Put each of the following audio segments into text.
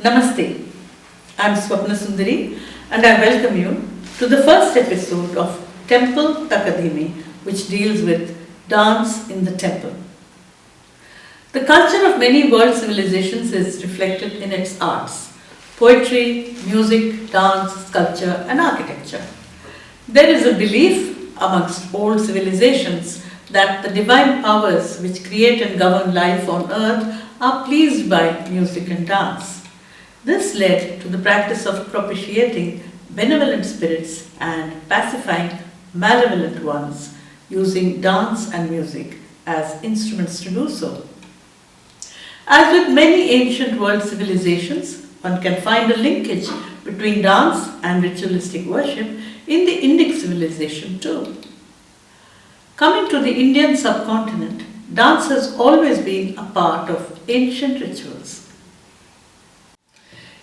Namaste, I am Swapnasundari and I welcome you to the first episode of Temple Takadhimi, which deals with dance in the temple. The culture of many world civilizations is reflected in its arts: poetry, music, dance, sculpture and architecture. There is a belief amongst old civilizations that the divine powers which create and govern life on earth are pleased by music and dance. This led to the practice of propitiating benevolent spirits and pacifying malevolent ones, using dance and music as instruments to do so. As with many ancient world civilizations, one can find a linkage between dance and ritualistic worship in the Indic civilization too. Coming to the Indian subcontinent, dance has always been a part of ancient rituals.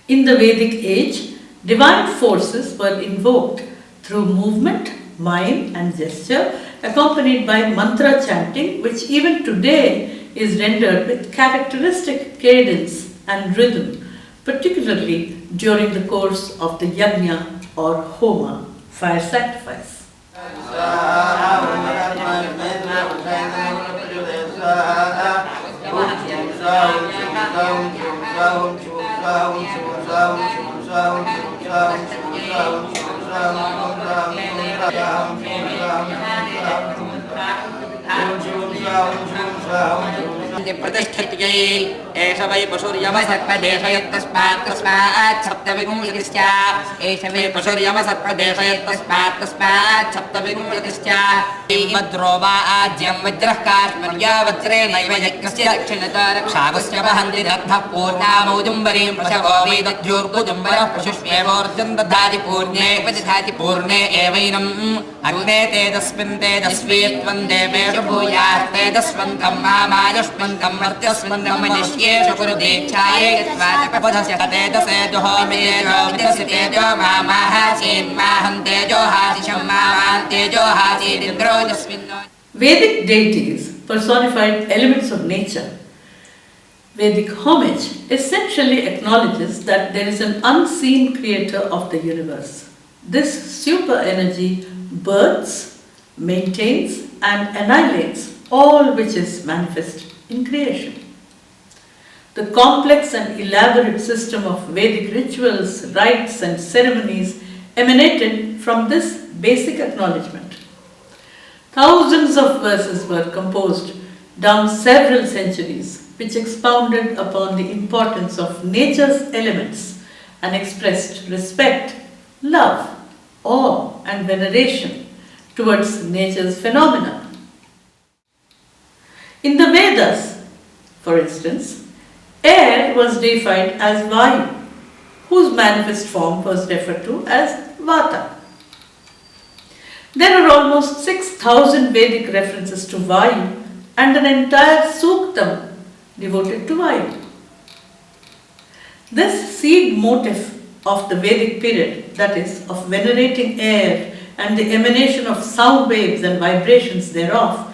In the Vedic age, divine forces were invoked through movement, mime and gesture, accompanied by mantra chanting, which even today is rendered with characteristic cadence and rhythm, particularly during the course of the yajna or homa, fire sacrifice. प्रतिष्ठित्यै एष वै पशुर्यमसर्पदेशयत्तस्मात् सप्तविंशतिश्च एष वै पशुर्यमसर्पदेशयत्तस्मात् सप्तविंशतिश्च भद्रो वा आज्यं वज्रः काश्मर्या वज्रेणैव यज्ञस्य दक्षिणतो रक्षावस्य वहन्ति रथः पूर्णामौजुम्बरीं पशवो वै दध्योर्गुजुम्बरः पशुष्वेवोर्जं दधाति पूर्णे उपदधाति पूर्णे एवैनम् अग्ने तेजस्मिन् तेजस्वी त्वं देवेषु भूयास्तेजस्वन्तं मामायुष्मन्तं वर्त्यस्वन्तं मनिष्येषु कुरुदीक्षायै यत्वाचकपथस्य तेजसे जुहोमयेजो विदस्य तेजो मामाहासीन्माहं तेजो हासिषं मामान् तेजो हासीदिन्द्रो यस्मिन्नो. Vedic deities personified elements of nature. Vedic homage essentially acknowledges that there is an unseen creator of the universe. This super energy births, maintains and annihilates all which is manifest in creation. The complex and elaborate system of Vedic rituals, rites and ceremonies emanated from this basic acknowledgement. Thousands of verses were composed down several centuries, which expounded upon the importance of nature's elements and expressed respect, love, awe and veneration towards nature's phenomena. In the Vedas, for instance, air was deified as Vayu, whose manifest form was referred to as Vata. There are almost 6,000 Vedic references to Vayu and an entire Suktam devoted to Vayu. This seed motif of the Vedic period, that is, of venerating air and the emanation of sound waves and vibrations thereof,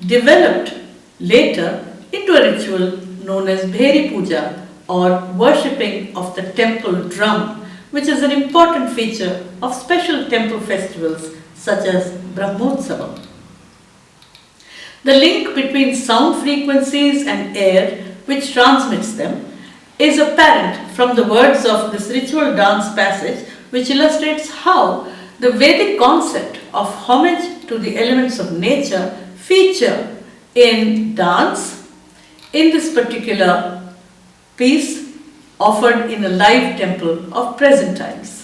developed later into a ritual known as Bheri Puja or worshipping of the temple drum, which is an important feature of special temple festivals such as Brahmotsavam. The link between sound frequencies and air which transmits them is apparent from the words of this ritual dance passage, which illustrates how the Vedic concept of homage to the elements of nature feature in dance in this particular piece offered in a live temple of present times.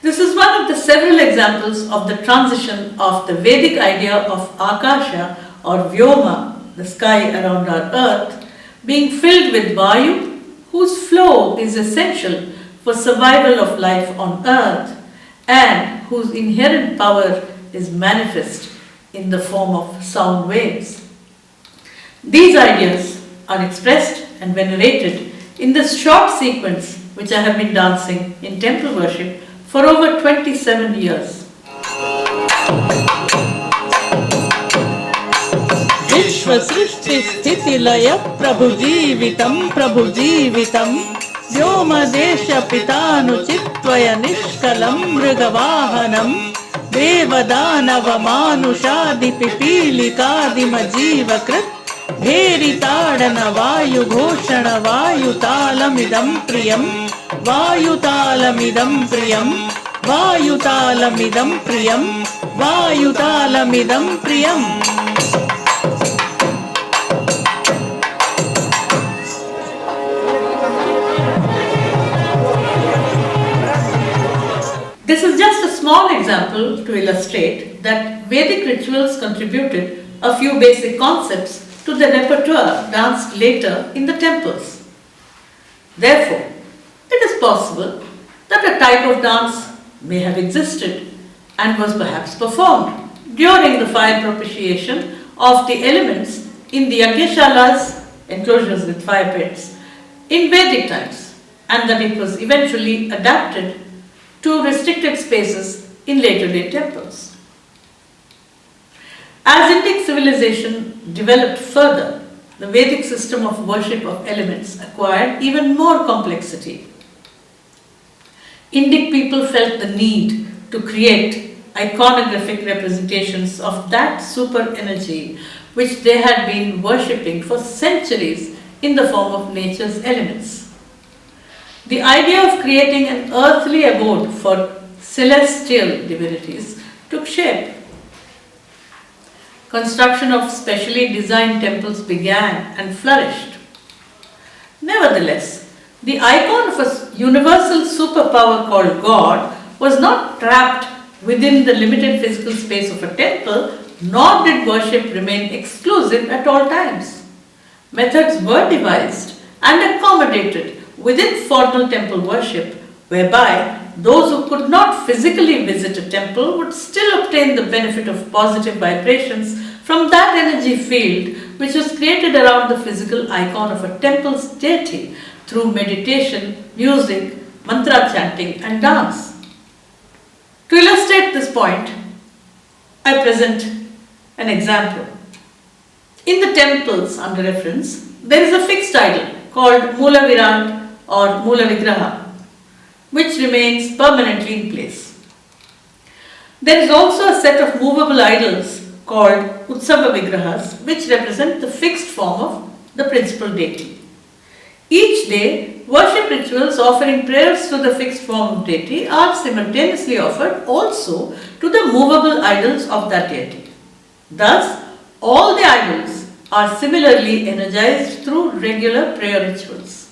This is one of the several examples of the transition of the Vedic idea of Akasha or Vyoma, the sky around our earth, being filled with Vayu, whose flow is essential for survival of life on earth and whose inherent power is manifest in the form of sound waves. These ideas are expressed and venerated in this short sequence which I have been dancing in temple worship for over 27 years. सृष्टि स्थिति लय प्रभु जीवितं व्योमदेश पितानुचित्वय निष्कलं मृगवाहनं देवदानव मानुषादि पिपीलिकादिम जीवकृत् भेरिताडन वायुघोषण वायुतालमिदं प्रियं वायुतालमिदं प्रियं वायुतालमिदं प्रियं वायुतालमिदं प्रियम्. This is just a small example to illustrate that Vedic rituals contributed a few basic concepts to the repertoire danced later in the temples. Therefore, it is possible that a type of dance may have existed and was perhaps performed during the fire propitiation of the elements in the Yagyashalas, enclosures with fire pits, in Vedic times, and that it was eventually adapted to restricted spaces in later day temples. As Indic civilization developed further, the Vedic system of worship of elements acquired even more complexity. Indic people felt the need to create iconographic representations of that super energy which they had been worshipping for centuries in the form of nature's elements. The idea of creating an earthly abode for celestial divinities took shape. Construction of specially designed temples began and flourished. Nevertheless, the icon of a universal superpower called God was not trapped within the limited physical space of a temple, nor did worship remain exclusive at all times. Methods were devised and accommodated within formal temple worship, whereby those who could not physically visit a temple would still obtain the benefit of positive vibrations from that energy field which was created around the physical icon of a temple's deity through meditation, music, mantra chanting and dance. To illustrate this point, I present an example. In the temples under reference, there is a fixed idol called Mula Virat or Mula Vigraha, which remains permanently in place. There is also a set of movable idols called Utsava Vigrahas, which represent the fixed form of the principal deity. Each day, worship rituals offering prayers to the fixed form of deity are simultaneously offered also to the movable idols of that deity. Thus, all the idols are similarly energized through regular prayer rituals.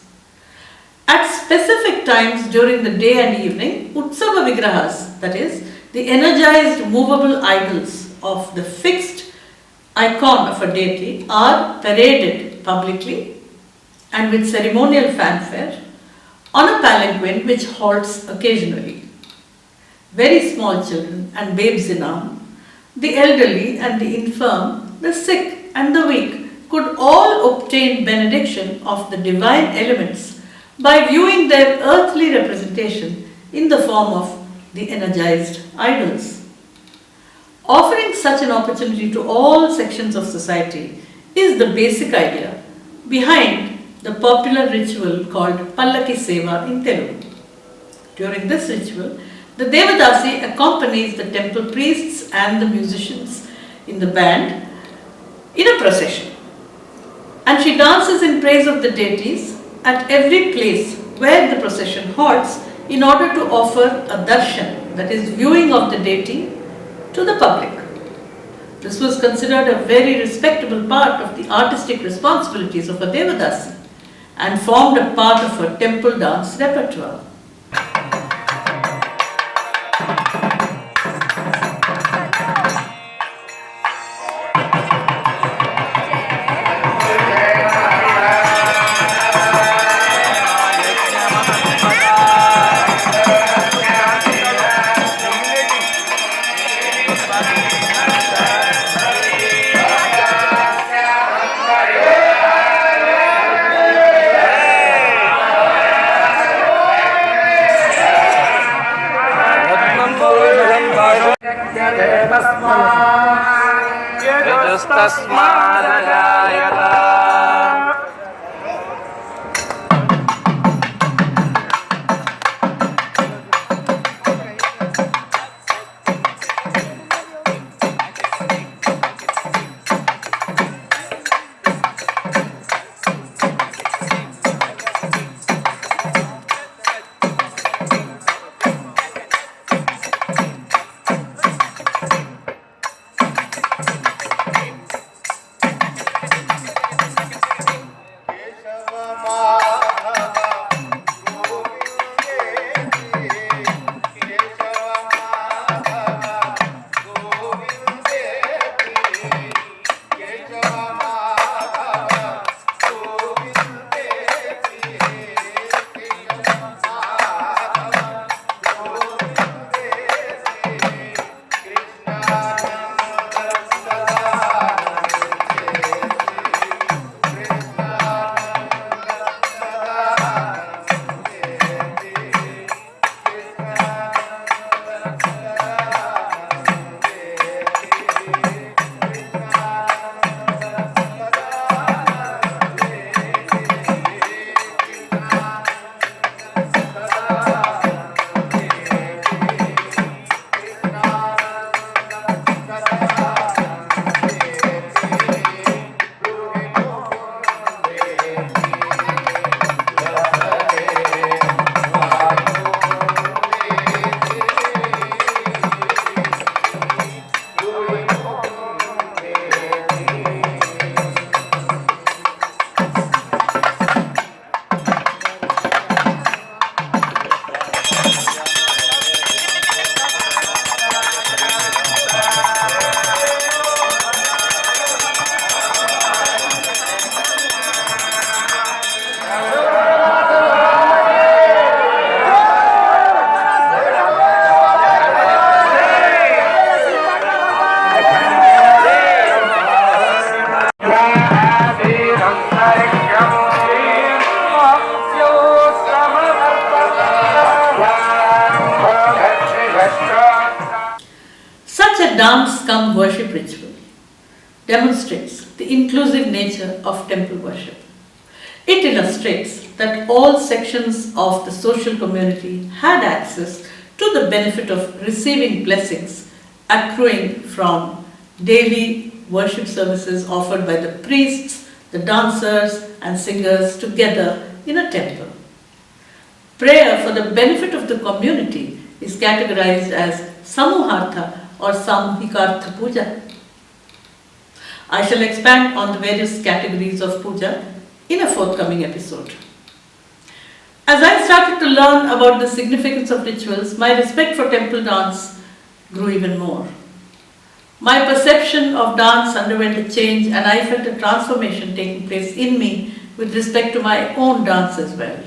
At specific times during the day and evening, Utsava Vigrahas, that is, the energized movable idols of the fixed icon of a deity, are paraded publicly and with ceremonial fanfare on a palanquin which halts occasionally. Very small children and babes in arm, the elderly and the infirm, the sick and the weak could all obtain benediction of the divine elements by viewing their earthly representation in the form of the energized idols. Offering such an opportunity to all sections of society is the basic idea behind the popular ritual called Pallaki Seva in Telugu. During this ritual, the Devadasi accompanies the temple priests and the musicians in the band in a procession, and she dances in praise of the deities at every place where the procession halts in order to offer a darshan, that is, viewing of the deity, to the public. This was considered a very respectable part of the artistic responsibilities of a Devadasi and formed a part of her temple dance repertoire. तस्मादजायत। Such a dance cum worship ritual demonstrates the inclusive nature of temple worship. It illustrates that all sections of the social community had access to the benefit of receiving blessings accruing from daily worship services offered by the priests, the dancers and singers together in a temple. Prayer for the benefit of the community is categorized as Samuhartha or Samhikartha Puja. I shall expand on the various categories of puja in a forthcoming episode. As I started to learn about the significance of rituals, my respect for temple dance grew even more. My perception of dance underwent a change and I felt a transformation taking place in me with respect to my own dance as well.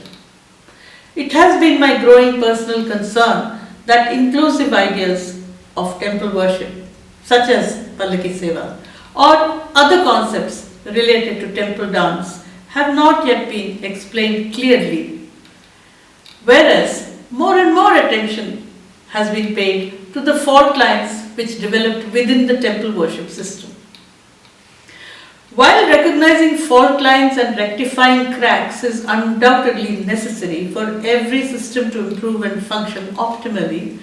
It has been my growing personal concern that inclusive ideas of temple worship, such as Pallaki Seva, or other concepts related to temple dance, have not yet been explained clearly, whereas more and more attention has been paid to the fault lines which developed within the temple worship system. While recognizing fault lines and rectifying cracks is undoubtedly necessary for every system to improve and function optimally,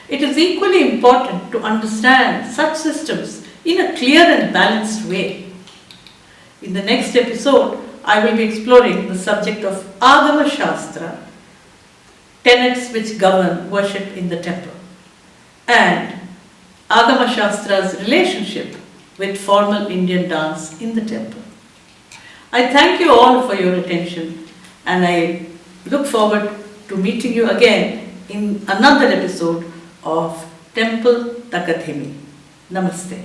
it is equally important to understand such systems in a clear and balanced way. In the next episode, I will be exploring the subject of Agama Shastras, tenets which govern worship in the temple, and Agama Shastras' relationship with formal Indian dance in the temple. I thank you all for your attention and I look forward to meeting you again in another episode of Temple Takadhimi. Namaste.